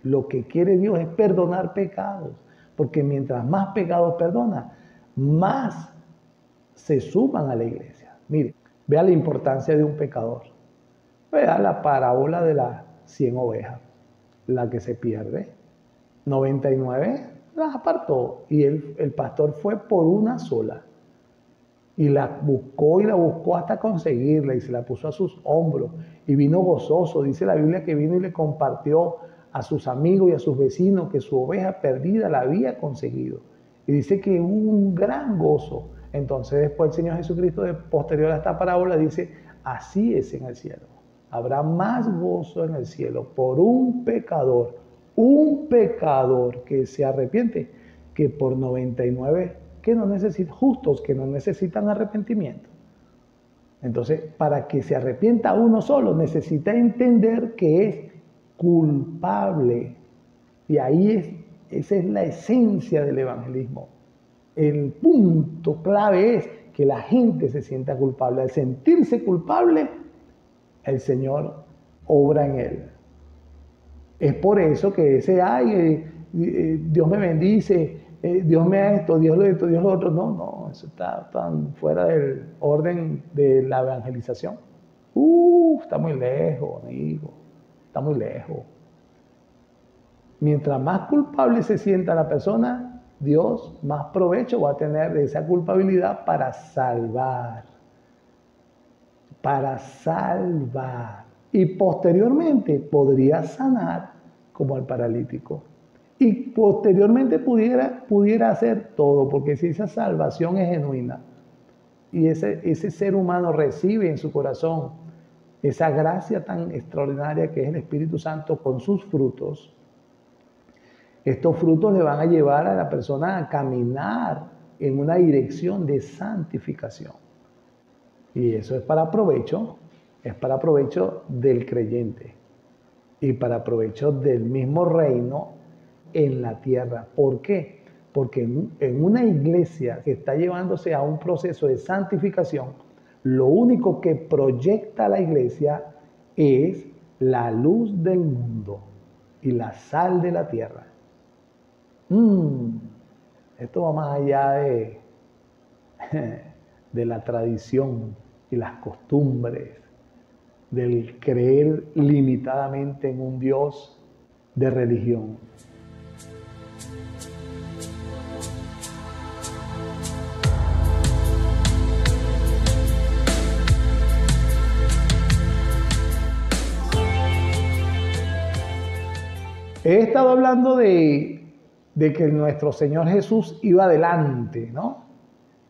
Lo que quiere Dios es perdonar pecados, porque mientras más pecados perdona, más se suman a la iglesia. Mire, vea la importancia de un pecador. Vea la parábola de las 100 ovejas, la que se pierde. 99 las apartó y el pastor fue por una sola. Y la buscó hasta conseguirla y se la puso a sus hombros. Y vino gozoso. Dice la Biblia que vino y le compartió a sus amigos y a sus vecinos que su oveja perdida la había conseguido. Y dice que hubo un gran gozo. Entonces después el Señor Jesucristo, posterior a esta parábola, dice, así es en el cielo. Habrá más gozo en el cielo por un pecador que se arrepiente, que por 99 justos que no necesitan arrepentimiento. Entonces, para que se arrepienta uno solo, necesita entender que es culpable. Y esa es la esencia del evangelismo. El punto clave es que la gente se sienta culpable. Al sentirse culpable, el Señor obra en él. Es por eso que Dios me bendice, Dios me da esto, Dios lo otro. No, eso está tan fuera del orden de la evangelización. Está muy lejos, amigo, está muy lejos. Mientras más culpable se sienta la persona, Dios más provecho va a tener de esa culpabilidad para salvar. Y posteriormente podría sanar como al paralítico. Y posteriormente pudiera hacer todo, porque si esa salvación es genuina y ese ser humano recibe en su corazón esa gracia tan extraordinaria que es el Espíritu Santo con sus frutos, estos frutos le van a llevar a la persona a caminar en una dirección de santificación. Y eso es para provecho del creyente y para provecho del mismo reino en la tierra. ¿Por qué? Porque en una iglesia que está llevándose a un proceso de santificación, lo único que proyecta la iglesia es la luz del mundo y la sal de la tierra. Esto va más allá de la tradición y las costumbres, del creer limitadamente en un Dios de religión. He estado hablando de que nuestro Señor Jesús iba adelante, ¿no?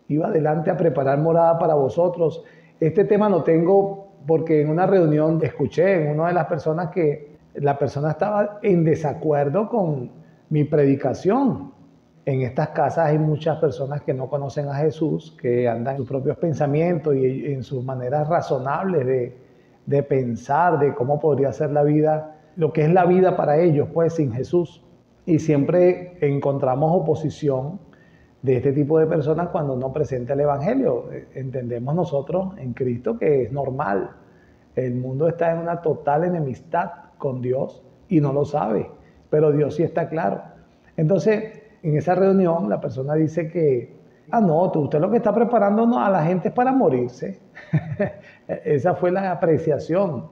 Iba adelante a preparar morada para vosotros. Este tema lo tengo porque en una reunión escuché en una de las personas que la persona estaba en desacuerdo con mi predicación. En estas casas hay muchas personas que no conocen a Jesús, que andan en sus propios pensamientos y en sus maneras razonables de pensar, de cómo podría ser la vida, lo que es la vida para ellos, pues, sin Jesús. Y siempre encontramos oposición de este tipo de personas cuando no presenta el Evangelio. Entendemos nosotros en Cristo que es normal. El mundo está en una total enemistad con Dios y no lo sabe, pero Dios sí está claro. Entonces, en esa reunión la persona dice que, no, usted lo que está preparando a la gente es para morirse. Esa fue la apreciación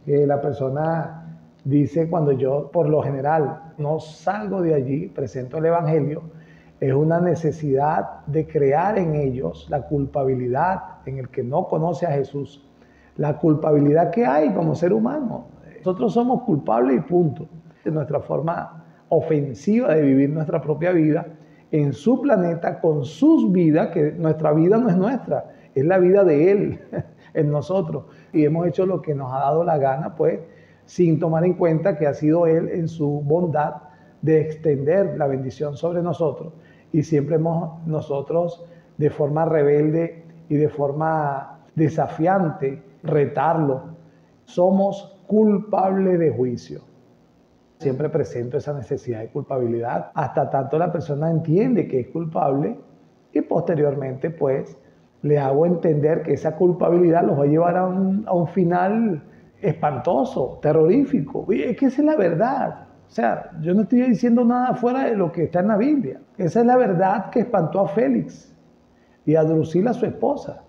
que la persona dice cuando yo, por lo general, no salgo de allí, presento el Evangelio. Es una necesidad de crear en ellos la culpabilidad en el que no conoce a Jesús. La culpabilidad que hay como ser humano. Nosotros somos culpables y punto. De nuestra forma ofensiva de vivir nuestra propia vida en su planeta, con sus vidas, que nuestra vida no es nuestra, es la vida de Él en nosotros. Y hemos hecho lo que nos ha dado la gana, pues, sin tomar en cuenta que ha sido Él en su bondad de extender la bendición sobre nosotros. Y siempre hemos nosotros, de forma rebelde y de forma desafiante, retarlo. Somos culpables de juicio. Siempre presento esa necesidad de culpabilidad hasta tanto la persona entiende que es culpable y posteriormente, pues, le hago entender que esa culpabilidad los va a llevar a un final espantoso, terrorífico. Y es que esa es la verdad. O sea, yo no estoy diciendo nada fuera de lo que está en la Biblia. Esa es la verdad que espantó a Félix y a Drusila, su esposa.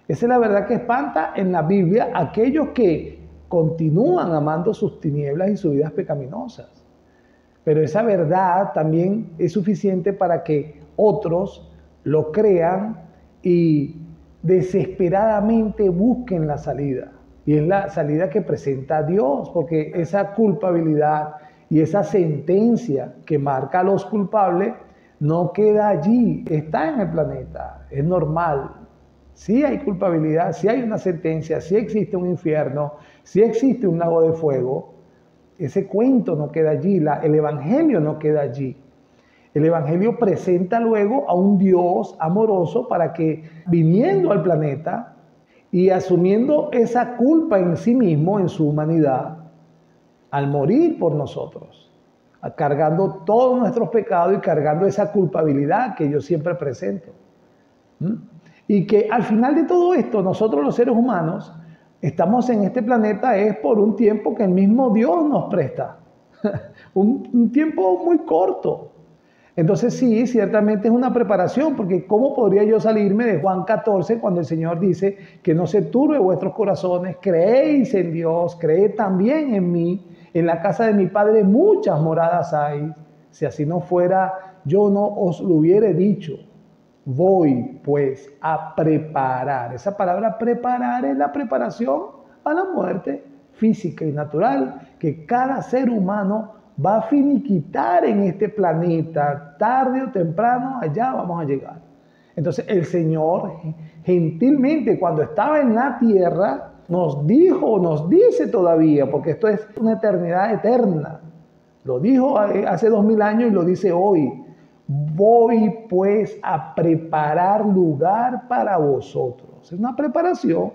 Esa es la verdad que espanta en la Biblia a aquellos que continúan amando sus tinieblas y sus vidas pecaminosas. Pero esa verdad también es suficiente para que otros lo crean y desesperadamente busquen la salida. Y es la salida que presenta Dios, porque esa culpabilidad y esa sentencia que marca a los culpables no queda allí, está en el planeta, es normal. Sí hay culpabilidad, sí hay una sentencia, sí existe un infierno, sí existe un lago de fuego. Ese cuento no queda allí, el Evangelio no queda allí. El Evangelio presenta luego a un Dios amoroso para que, viniendo al planeta y asumiendo esa culpa en sí mismo, en su humanidad, al morir por nosotros, cargando todos nuestros pecados y cargando esa culpabilidad que yo siempre presento. Y que al final de todo esto, nosotros los seres humanos, estamos en este planeta es por un tiempo que el mismo Dios nos presta. un tiempo muy corto. Entonces sí, ciertamente es una preparación, porque ¿cómo podría yo salirme de Juan 14 cuando el Señor dice que no se turbe vuestros corazones, creéis en Dios, creed también en mí, en la casa de mi Padre muchas moradas hay, si así no fuera, yo no os lo hubiera dicho. Voy pues a preparar. Esa palabra preparar es la preparación a la muerte física y natural que cada ser humano va a finiquitar en este planeta. Tarde o temprano allá vamos a llegar. Entonces el Señor gentilmente cuando estaba en la tierra nos dijo, nos dice todavía, porque esto es una eternidad eterna. Lo dijo hace 2000 años y lo dice hoy. Voy pues a preparar lugar para vosotros. Es una preparación.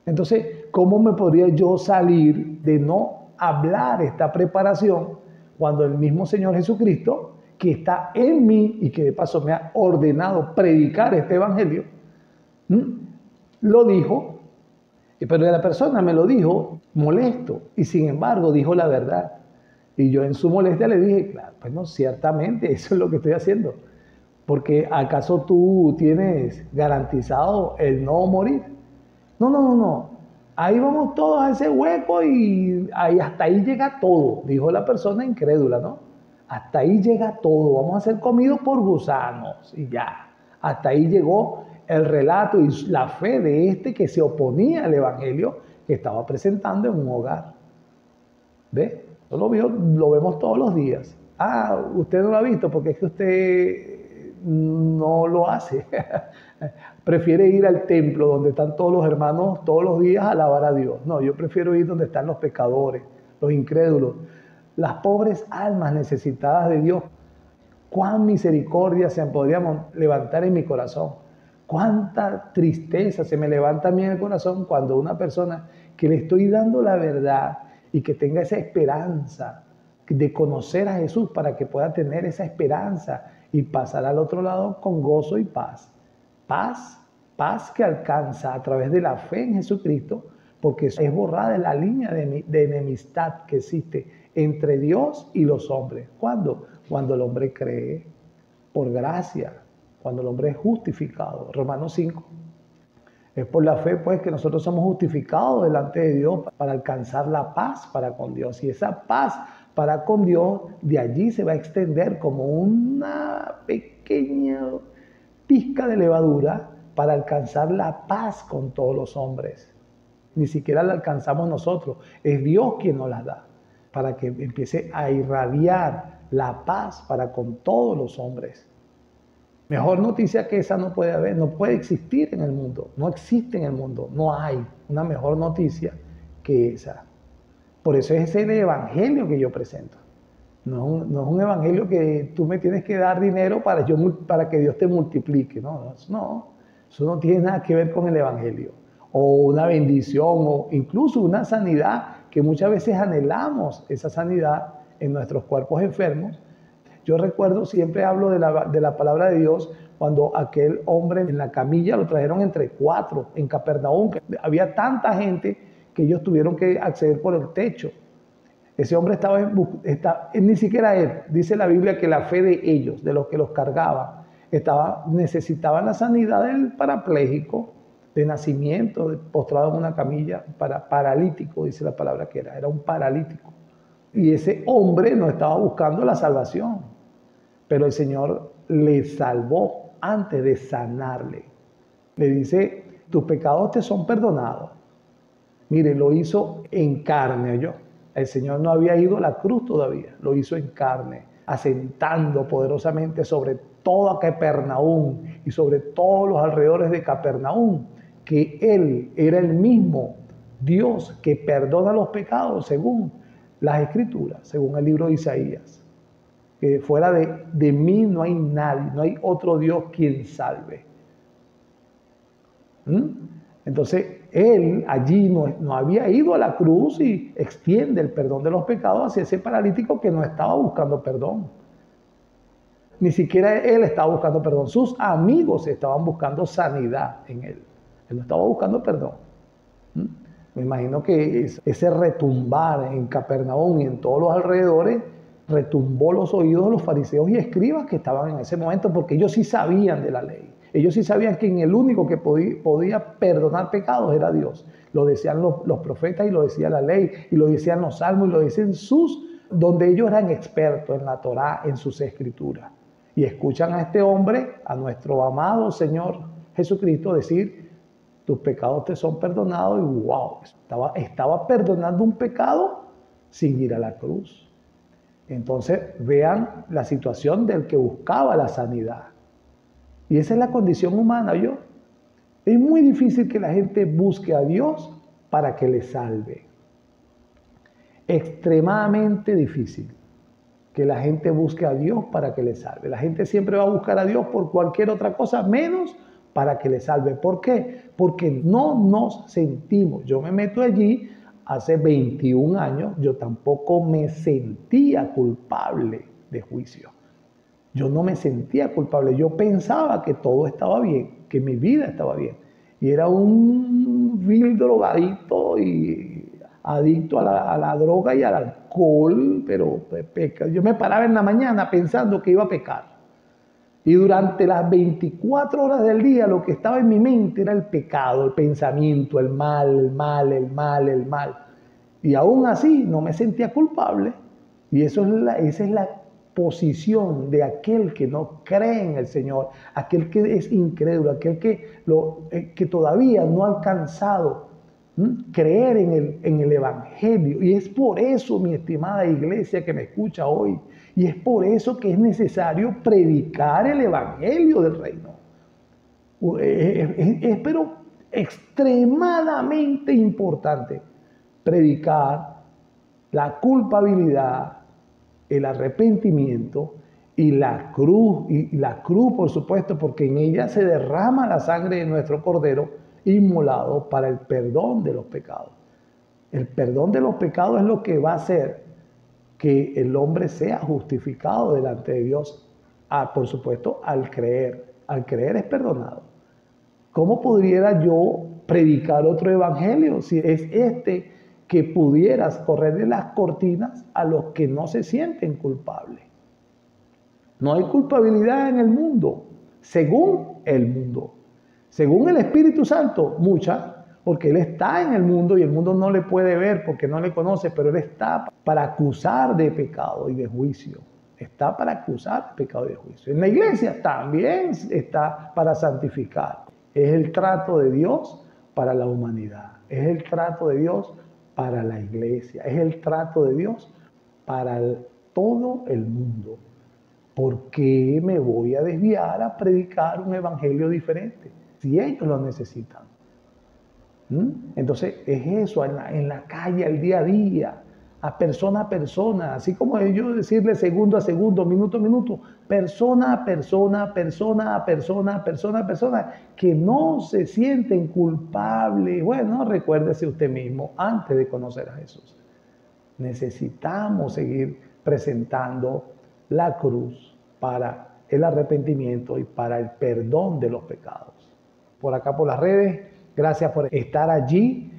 Entonces, ¿cómo me podría yo salir de no hablar esta preparación cuando el mismo Señor Jesucristo, que está en mí y que de paso me ha ordenado predicar este evangelio, lo dijo, pero la persona me lo dijo molesto y sin embargo dijo la verdad? Y yo en su molestia le dije, claro, pues no, ciertamente eso es lo que estoy haciendo. Porque ¿acaso tú tienes garantizado el no morir? No. Ahí vamos todos a ese hueco y ahí, hasta ahí llega todo, dijo la persona incrédula, ¿no? Hasta ahí llega todo, vamos a ser comidos por gusanos y ya. Hasta ahí llegó el relato y la fe de este que se oponía al evangelio que estaba presentando en un hogar. ¿Ve? Lo vemos todos los días. Ah, usted no lo ha visto porque es que usted no lo hace. Prefiere ir al templo donde están todos los hermanos todos los días a alabar a Dios. No, yo prefiero ir donde están los pecadores, los incrédulos, las pobres almas necesitadas de Dios. Cuán misericordia se podría levantar en mi corazón. Cuánta tristeza se me levanta a mí en el corazón cuando una persona que le estoy dando la verdad y que tenga esa esperanza de conocer a Jesús para que pueda tener esa esperanza y pasar al otro lado con gozo y paz. Paz que alcanza a través de la fe en Jesucristo, porque es borrada la línea de enemistad que existe entre Dios y los hombres. ¿Cuándo? Cuando el hombre cree por gracia, cuando el hombre es justificado. Romanos 5. Es por la fe, pues, que nosotros somos justificados delante de Dios para alcanzar la paz para con Dios. Y esa paz para con Dios, de allí se va a extender como una pequeña pizca de levadura para alcanzar la paz con todos los hombres. Ni siquiera la alcanzamos nosotros, es Dios quien nos la da, para que empiece a irradiar la paz para con todos los hombres. Mejor noticia que esa no puede haber, no puede existir en el mundo, no existe en el mundo, no hay una mejor noticia que esa. Por eso es ese evangelio que yo presento. No es un evangelio que tú me tienes que dar dinero para que Dios te multiplique. No, eso no tiene nada que ver con el evangelio. O una bendición, o incluso una sanidad, que muchas veces anhelamos esa sanidad en nuestros cuerpos enfermos. Yo recuerdo, siempre hablo de la palabra de Dios, cuando aquel hombre en la camilla lo trajeron entre 4 en Capernaum, que había tanta gente que ellos tuvieron que acceder por el techo. Ese hombre ni siquiera él, dice la Biblia que la fe de ellos, de los que los cargaban, necesitaban la sanidad del parapléjico, de nacimiento, postrado en una camilla, paralítico, dice la palabra que era un paralítico. Y ese hombre no estaba buscando la salvación, pero el Señor le salvó antes de sanarle. Le dice, tus pecados te son perdonados. Mire, lo hizo en carne, ¿oyó? El Señor no había ido a la cruz todavía, lo hizo en carne, asentando poderosamente sobre toda Capernaum y sobre todos los alrededores de Capernaum, que Él era el mismo Dios que perdona los pecados según las Escrituras, según el libro de Isaías. Que fuera de mí no hay nadie, no hay otro Dios quien salve. Entonces, Él allí no había ido a la cruz y extiende el perdón de los pecados hacia ese paralítico que no estaba buscando perdón. Ni siquiera Él estaba buscando perdón. Sus amigos estaban buscando sanidad en Él. Él no estaba buscando perdón. Me imagino que ese retumbar en Capernaum y en todos los alrededores retumbó los oídos de los fariseos y escribas que estaban en ese momento, porque ellos sí sabían de la ley. Ellos sí sabían que el único que podía perdonar pecados era Dios. Lo decían los profetas y lo decía la ley, y lo decían los salmos y lo decían donde ellos eran expertos en la Torá, en sus escrituras. Y escuchan a este hombre, a nuestro amado Señor Jesucristo, decir, tus pecados te son perdonados, y wow, estaba perdonando un pecado sin ir a la cruz. Entonces vean la situación del que buscaba la sanidad. Y esa es la condición humana, ¿yo? Es muy difícil que la gente busque a Dios para que le salve. Extremadamente difícil que la gente busque a Dios para que le salve. La gente siempre va a buscar a Dios por cualquier otra cosa, menos para que le salve. ¿Por qué? Porque no nos sentimos. Yo me meto allí hace 21 años, yo tampoco me sentía culpable de juicio. Yo no me sentía culpable. Yo pensaba que todo estaba bien, que mi vida estaba bien. Y era un vil drogadito y adicto a la droga y al alcohol, pero yo me paraba en la mañana pensando que iba a pecar. Y durante las 24 horas del día lo que estaba en mi mente era el pecado, el pensamiento, el mal, el mal, el mal, el mal. Y aún así no me sentía culpable. Y esa es la posición de aquel que no cree en el Señor, aquel que es incrédulo, aquel que todavía no ha alcanzado creer en el Evangelio. Y es por eso, mi estimada iglesia que me escucha hoy, y es por eso que es necesario predicar el Evangelio del reino. Pero extremadamente importante predicar la culpabilidad, el arrepentimiento y la cruz, por supuesto, porque en ella se derrama la sangre de nuestro Cordero inmolado para el perdón de los pecados. El perdón de los pecados es lo que va a hacer que el hombre sea justificado delante de Dios, por supuesto, al creer. Al creer es perdonado. ¿Cómo pudiera yo predicar otro evangelio si es este que pudieras correrle las cortinas a los que no se sienten culpables? No hay culpabilidad en el mundo, según el mundo. Según el Espíritu Santo, mucha, porque Él está en el mundo y el mundo no le puede ver porque no le conoce, pero Él está para acusar de pecado y de juicio. Está para acusar de pecado y de juicio. En la iglesia también está para santificar. Es el trato de Dios para la humanidad. Es el trato de Dios para la iglesia. Es el trato de Dios para todo el mundo. ¿Por qué me voy a desviar a predicar un evangelio diferente si ellos lo necesitan? Entonces es eso, en la calle, al día a día, a persona, así como ellos decirle segundo a segundo, minuto a minuto, persona a persona, que no se sienten culpables. Bueno, recuérdese usted mismo antes de conocer a Jesús. Necesitamos seguir presentando la cruz para el arrepentimiento y para el perdón de los pecados. Por acá por las redes, gracias por estar allí.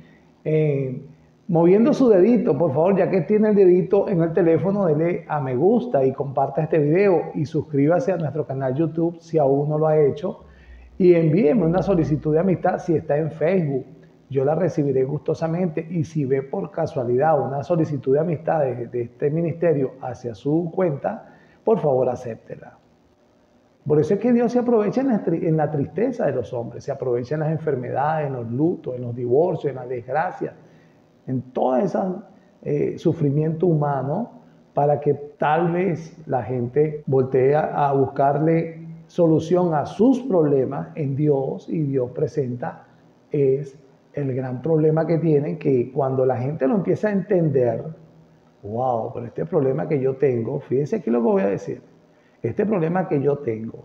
moviendo su dedito, por favor, ya que tiene el dedito en el teléfono, dele a me gusta y comparta este video y suscríbase a nuestro canal YouTube si aún no lo ha hecho y envíeme una solicitud de amistad si está en Facebook. Yo la recibiré gustosamente y si ve por casualidad una solicitud de amistad de este ministerio hacia su cuenta, por favor acéptela. Por eso es que Dios se aprovecha en la tristeza de los hombres, se aprovecha en las enfermedades, en los lutos, en los divorcios, en las desgracias, en todo ese sufrimiento humano, para que tal vez la gente voltee a buscarle solución a sus problemas en Dios, y Dios presenta es el gran problema que tienen, que cuando la gente lo empieza a entender, wow, pero este problema que yo tengo, fíjense aquí lo que voy a decir, este problema que yo tengo,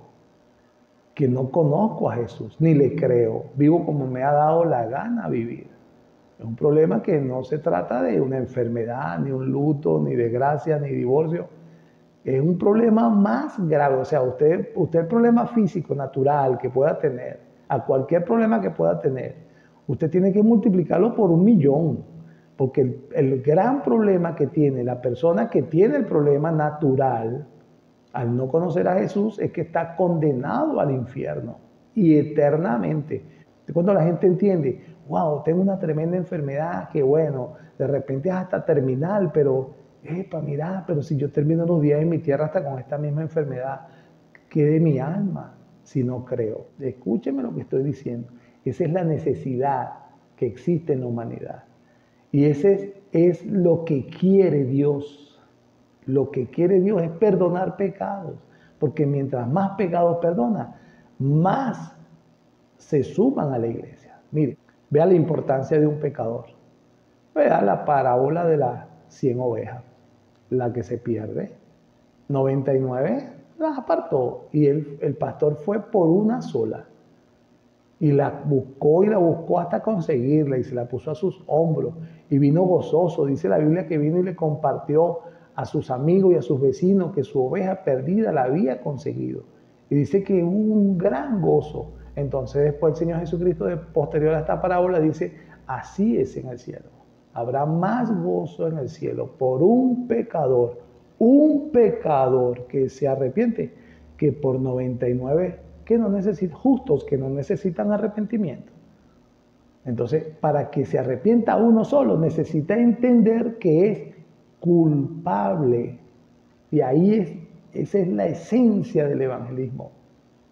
que no conozco a Jesús, ni le creo, vivo como me ha dado la gana vivir. Es un problema que no se trata de una enfermedad, ni un luto, ni desgracia, ni divorcio. Es un problema más grave. O sea, usted el problema físico, natural que pueda tener, a cualquier problema que pueda tener, usted tiene que multiplicarlo por 1.000.000. Porque el gran problema que tiene la persona que tiene el problema natural, al no conocer a Jesús, es que está condenado al infierno y eternamente. Cuando la gente entiende, wow, tengo una tremenda enfermedad, que bueno, de repente es hasta terminal, pero, mira, pero si yo termino los días en mi tierra hasta con esta misma enfermedad, ¿qué de mi alma si no creo? Escúcheme lo que estoy diciendo. Esa es la necesidad que existe en la humanidad. Y ese es lo que quiere Dios. Lo que quiere Dios es perdonar pecados, porque mientras más pecados perdona, más se suman a la iglesia. Mire, vea la importancia de un pecador. Vea la parábola de las 100 ovejas, la que se pierde. 99 las apartó y el pastor fue por una sola. Y la buscó hasta conseguirla y se la puso a sus hombros. Y vino gozoso. Dice la Biblia que vino y le compartió a sus amigos y a sus vecinos que su oveja perdida la había conseguido. Y dice que hubo un gran gozo. Entonces después el Señor Jesucristo, posterior a esta parábola, dice, así es en el cielo. Habrá más gozo en el cielo por un pecador que se arrepiente, que por 99 justos que no necesitan arrepentimiento. Entonces, para que se arrepienta uno solo, necesita entender que es culpable. Y esa es la esencia del evangelismo.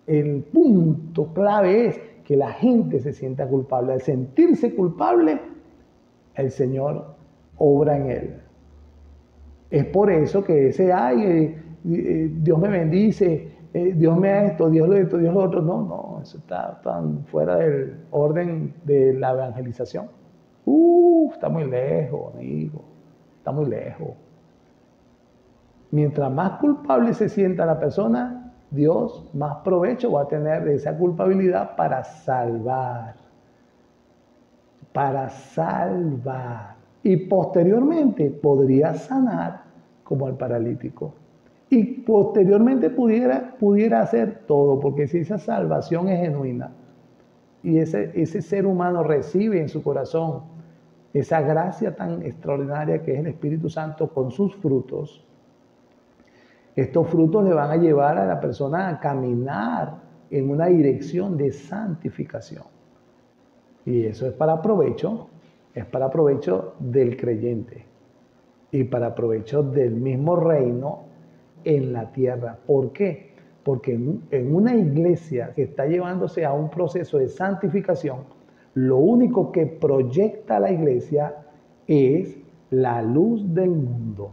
El punto clave es que la gente se sienta culpable. Al sentirse culpable, el Señor obra en él. Es por eso que Dios me bendice, Dios me da esto, Dios lo otro. No, eso está tan fuera del orden de la evangelización. Está muy lejos, amigo, está muy lejos. Mientras más culpable se sienta la persona, Dios más provecho va a tener de esa culpabilidad para salvar. Para salvar. Y posteriormente podría sanar como al paralítico. Y posteriormente pudiera hacer todo, porque si esa salvación es genuina y ese ser humano recibe en su corazón esa gracia tan extraordinaria que es el Espíritu Santo con sus frutos, estos frutos le van a llevar a la persona a caminar en una dirección de santificación. Y eso es para provecho del creyente y para provecho del mismo reino en la tierra. ¿Por qué? Porque en una iglesia que está llevándose a un proceso de santificación, lo único que proyecta la iglesia es la luz del mundo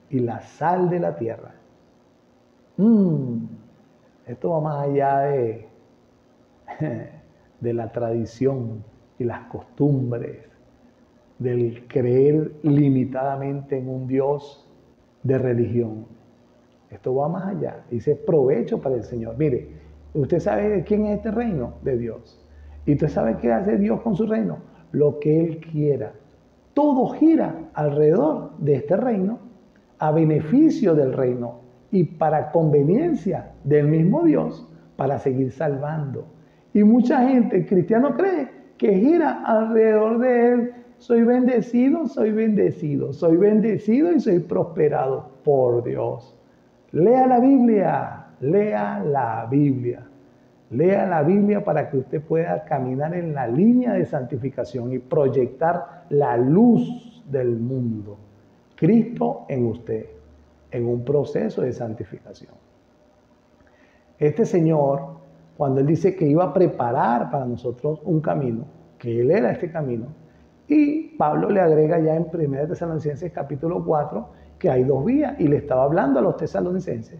y la sal de la tierra. Esto va más allá de la tradición y las costumbres, del creer limitadamente en un Dios de religión. Esto va más allá, dice provecho para el Señor. Mire, usted sabe de quién es este reino, de Dios. Y usted sabe qué hace Dios con su reino, lo que Él quiera. Todo gira alrededor de este reino, a beneficio del reino y para conveniencia del mismo Dios, para seguir salvando. Y mucha gente, el cristiano, cree que gira alrededor de él soy bendecido, soy bendecido, soy bendecido y soy prosperado por Dios. Lea la Biblia, lea la Biblia. Lea la Biblia para que usted pueda caminar en la línea de santificación y proyectar la luz del mundo. Cristo en usted, en un proceso de santificación. Este Señor, cuando Él dice que iba a preparar para nosotros un camino, que Él era este camino, y Pablo le agrega ya en 1 Tesalonicenses capítulo 4 que hay dos vías, y le estaba hablando a los tesalonicenses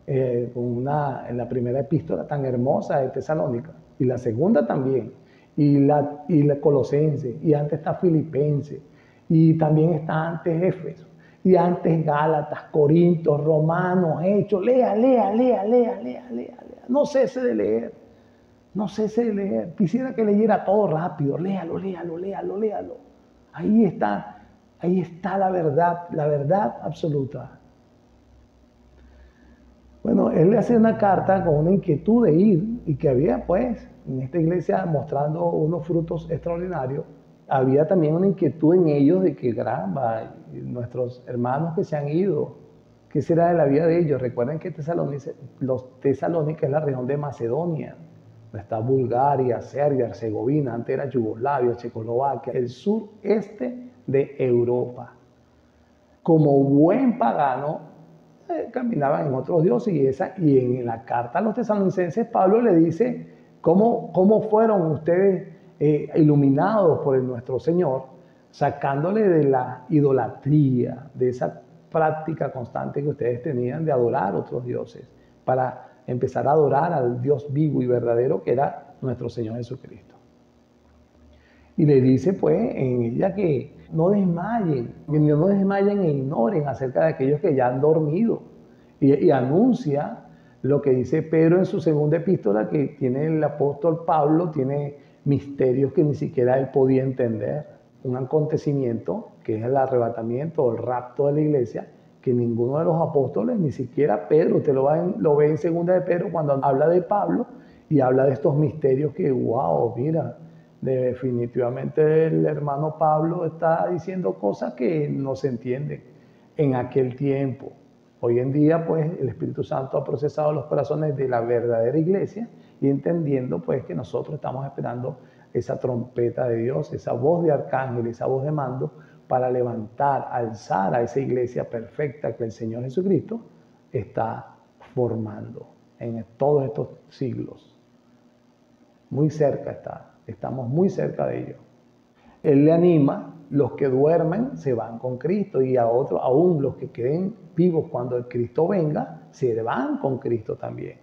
en la primera epístola tan hermosa de Tesalónica, y la segunda también, y la Colosense, y antes está Filipense, y también está antes Éfeso, y antes Gálatas, Corintios, Romanos, Hechos. Lea. No cese de leer. No cese de leer. Quisiera que leyera todo rápido. Léalo. Ahí está la verdad absoluta. Bueno, él le hace una carta con una inquietud de ir, y que había pues en esta iglesia mostrando unos frutos extraordinarios. Había también una inquietud en ellos de que, caramba, nuestros hermanos que se han ido, ¿qué será de la vida de ellos? Recuerden que Tesalónica es la región de Macedonia, donde está Bulgaria, Serbia, Herzegovina, antes era Yugoslavia, Checoslovaquia, el sureste de Europa. Como buen pagano, caminaban en otros dioses, y en la carta a los tesalonicenses Pablo le dice cómo fueron ustedes iluminados por nuestro Señor, sacándole de la idolatría, de esa práctica constante que ustedes tenían de adorar otros dioses, para empezar a adorar al Dios vivo y verdadero que era nuestro Señor Jesucristo. Y le dice pues en ella que no desmayen e ignoren acerca de aquellos que ya han dormido. Y anuncia lo que dice Pedro en su segunda epístola, que tiene el apóstol Pablo, tiene misterios que ni siquiera él podía entender. Un acontecimiento que es el arrebatamiento o el rapto de la iglesia, que ninguno de los apóstoles, ni siquiera Pedro, usted lo ve en segunda de Pedro cuando habla de Pablo y habla de estos misterios que, wow, mira, definitivamente el hermano Pablo está diciendo cosas que no se entienden en aquel tiempo. Hoy en día, pues, el Espíritu Santo ha procesado los corazones de la verdadera iglesia, y entendiendo, pues, que nosotros estamos esperando esa trompeta de Dios, esa voz de arcángel, esa voz de mando, para levantar, alzar a esa iglesia perfecta que el Señor Jesucristo está formando en todos estos siglos. Muy cerca está. Estamos muy cerca de ello. Él le anima, los que duermen se van con Cristo, y a otros, aún los que queden vivos cuando el Cristo venga, se van con Cristo también.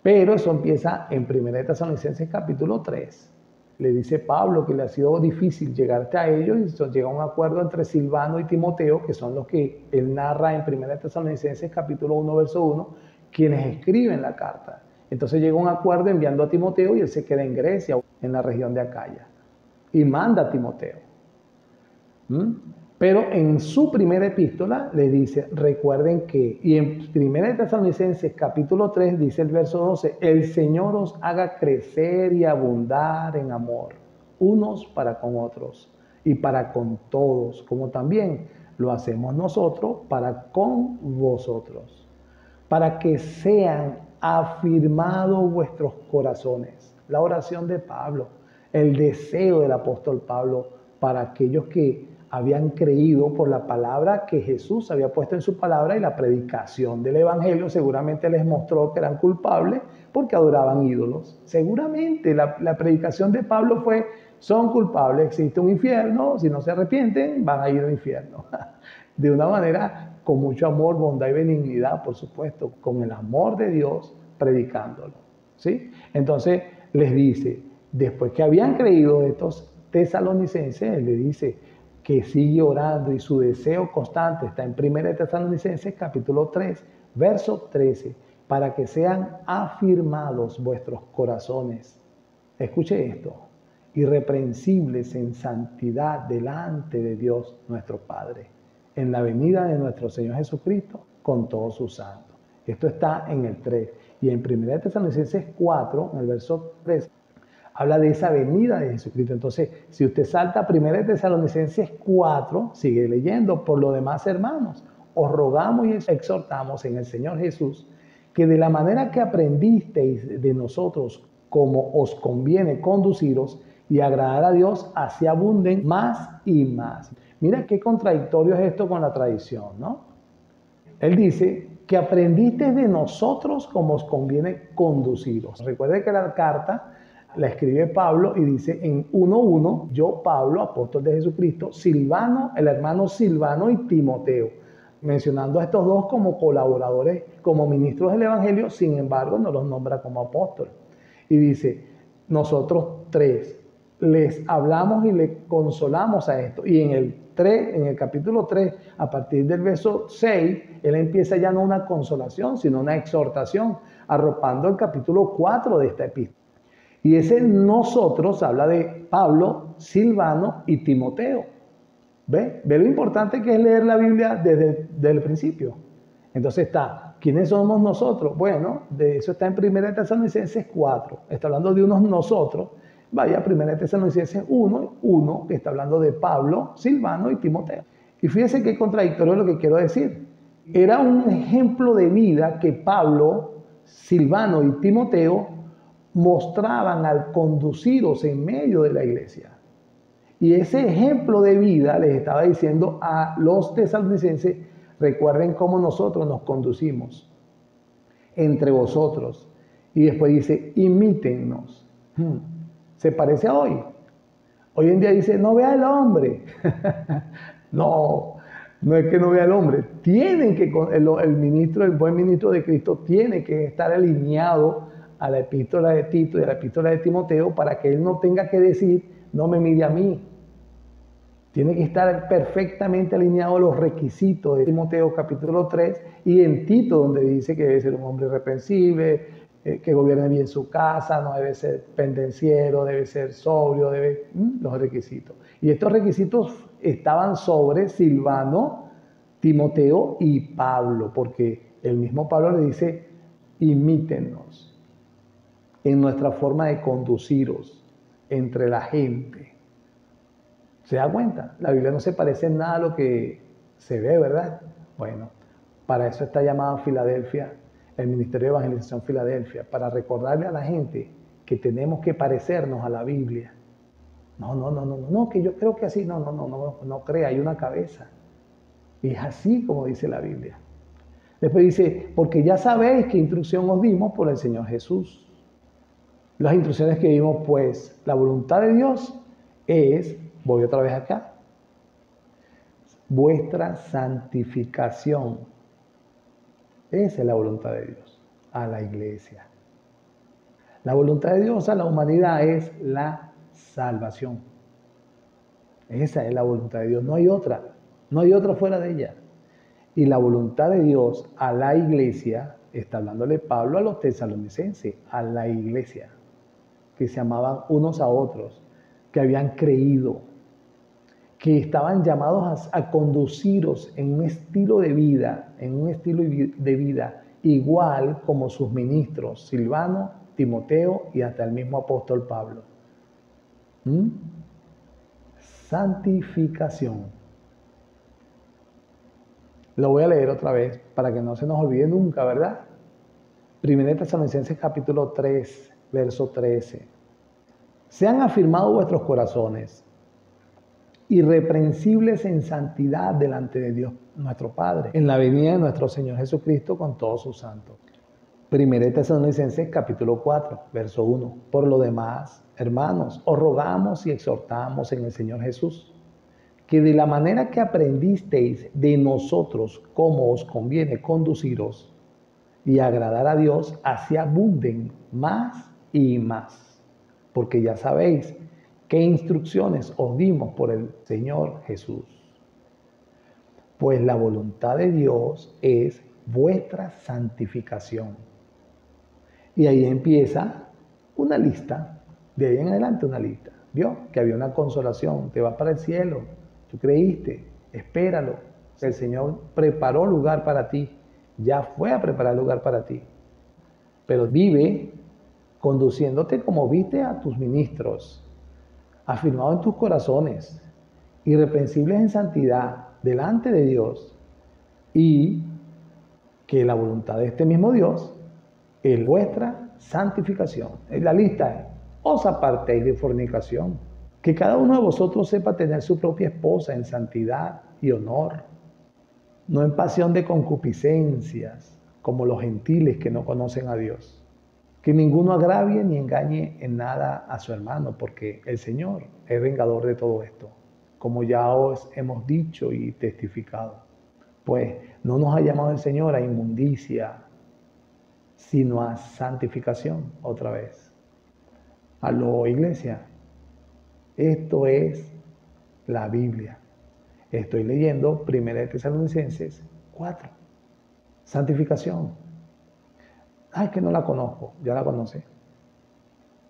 Pero eso empieza en 1 Tesalonicenses capítulo 3. Le dice Pablo que le ha sido difícil llegar hasta ellos, y llega a un acuerdo entre Silvano y Timoteo, que son los que él narra en 1 Tesalonicenses capítulo 1, verso 1, quienes escriben la carta. Entonces llega a un acuerdo enviando a Timoteo, y él se queda en Grecia, en la región de Acaya, y manda a Timoteo. Pero en su primera epístola le dice, recuerden que, y en 1 Tesalonicenses capítulo 3 dice el verso 12, el Señor os haga crecer y abundar en amor, unos para con otros y para con todos, como también lo hacemos nosotros para con vosotros, para que sean afirmados vuestros corazones. La oración de Pablo, el deseo del apóstol Pablo para aquellos que habían creído por la palabra que Jesús había puesto en su palabra, y la predicación del evangelio seguramente les mostró que eran culpables porque adoraban ídolos. Seguramente la predicación de Pablo fue, son culpables, existe un infierno, si no se arrepienten van a ir al infierno. De una manera con mucho amor, bondad y benignidad, por supuesto, con el amor de Dios, predicándolo, ¿sí? Entonces les dice, después que habían creído estos tesalonicenses, él le dice que sigue orando, y su deseo constante está en 1 Tesalonicenses capítulo 3, verso 13, para que sean afirmados vuestros corazones. Escuche esto, irreprensibles en santidad delante de Dios nuestro Padre, en la venida de nuestro Señor Jesucristo con todos sus santos. Esto está en el 3. Y en 1 Tesalonicenses 4, en el verso 3, Habla de esa venida de Jesucristo. Entonces, si usted salta a 1 Tesalonicenses 4, sigue leyendo. Por lo demás, hermanos, os rogamos y exhortamos en el Señor Jesús que de la manera que aprendisteis de nosotros, como os conviene conduciros y agradar a Dios, así abunden más y más. Mira qué contradictorio es esto con la tradición, ¿no? Él dice que aprendiste de nosotros como os conviene conduciros. Recuerde que la carta la escribe Pablo y dice en 1:1, yo Pablo, apóstol de Jesucristo, Silvano, el hermano Silvano y Timoteo, mencionando a estos dos como colaboradores, como ministros del Evangelio, sin embargo no los nombra como apóstoles. Y dice, nosotros tres les hablamos y les consolamos a esto. Y en el capítulo 3, a partir del verso 6, él empieza ya no una consolación, sino una exhortación, arropando el capítulo 4 de esta epístola. Y ese nosotros habla de Pablo, Silvano y Timoteo. ¿Ve? Ve lo importante que es leer la Biblia desde el principio. Entonces está, ¿quiénes somos nosotros? Bueno, de eso está en 1 Tesalonicenses 4. Está hablando de unos nosotros. Vaya, 1 Tesalonicenses 1, que está hablando de Pablo, Silvano y Timoteo. Y fíjese qué contradictorio es lo que quiero decir. Era un ejemplo de vida que Pablo, Silvano y Timoteo mostraban al conduciros en medio de la iglesia. Y ese ejemplo de vida les estaba diciendo a los tesalonicenses, recuerden cómo nosotros nos conducimos entre vosotros. Y después dice, imítennos. ¿Se parece a hoy? Hoy en día dice, no vea al hombre. No es que no vea al hombre. Tienen que, el buen ministro de Cristo tiene que estar alineado a la epístola de Tito y a la epístola de Timoteo para que él no tenga que decir, no me mire a mí. Tiene que estar perfectamente alineado a los requisitos de Timoteo capítulo 3 y en Tito donde dice que debe ser un hombre irreprensible, que gobierne bien su casa, no debe ser pendenciero, debe ser sobrio, los requisitos. Y estos requisitos estaban sobre Silvano, Timoteo y Pablo, porque el mismo Pablo le dice, imítennos en nuestra forma de conduciros entre la gente. ¿Se da cuenta? La Biblia no se parece en nada a lo que se ve, ¿verdad? Bueno, para eso está llamada Filadelfia, el Ministerio de Evangelización Filadelfia, para recordarle a la gente que tenemos que parecernos a la Biblia. No, que yo creo que así, no crea, hay una cabeza. Y es así como dice la Biblia. Después dice, porque ya sabéis qué instrucción os dimos por el Señor Jesús. Las instrucciones que dimos, pues, la voluntad de Dios es, voy otra vez acá, vuestra santificación. Esa es la voluntad de Dios a la iglesia. La voluntad de Dios a la humanidad es la salvación. Esa es la voluntad de Dios, no hay otra fuera de ella. Y la voluntad de Dios a la iglesia, está hablándole Pablo a los tesalonicenses, a la iglesia, que se amaban unos a otros, que habían creído, que estaban llamados a conduciros en un estilo de vida, igual como sus ministros, Silvano, Timoteo y hasta el mismo apóstol Pablo. Santificación. Lo voy a leer otra vez para que no se nos olvide nunca, ¿verdad? 1 Tesalonicenses capítulo 3, verso 13. Sean afirmados vuestros corazones, irreprensibles en santidad delante de Dios nuestro Padre, en la venida de nuestro Señor Jesucristo con todos sus santos. 1 Tesalonicenses capítulo 4, verso 1. Por lo demás, hermanos, os rogamos y exhortamos en el Señor Jesús, que de la manera que aprendisteis de nosotros cómo os conviene conduciros y agradar a Dios, así abunden más y más. Porque ya sabéis qué instrucciones os dimos por el Señor Jesús. Pues la voluntad de Dios es vuestra santificación. Y ahí empieza una lista, de ahí en adelante una lista. ¿Vio? Que había una consolación, te vas para el cielo, tú creíste, espéralo. El Señor preparó lugar para ti, ya fue a preparar lugar para ti. Pero vive conduciéndote como viste a tus ministros, afirmado en tus corazones, irreprensibles en santidad delante de Dios, y que la voluntad de este mismo Dios es vuestra santificación. En la lista es: os apartéis de fornicación. Que cada uno de vosotros sepa tener su propia esposa en santidad y honor, no en pasión de concupiscencias, como los gentiles que no conocen a Dios. Que ninguno agravie ni engañe en nada a su hermano, porque el Señor es vengador de todo esto, como ya os hemos dicho y testificado. Pues no nos ha llamado el Señor a inmundicia, sino a santificación. Otra vez. Aló, iglesia. Esto es la Biblia. Estoy leyendo 1 Tesalonicenses 4. Santificación. Ay, que no la conozco. Ya la conoce.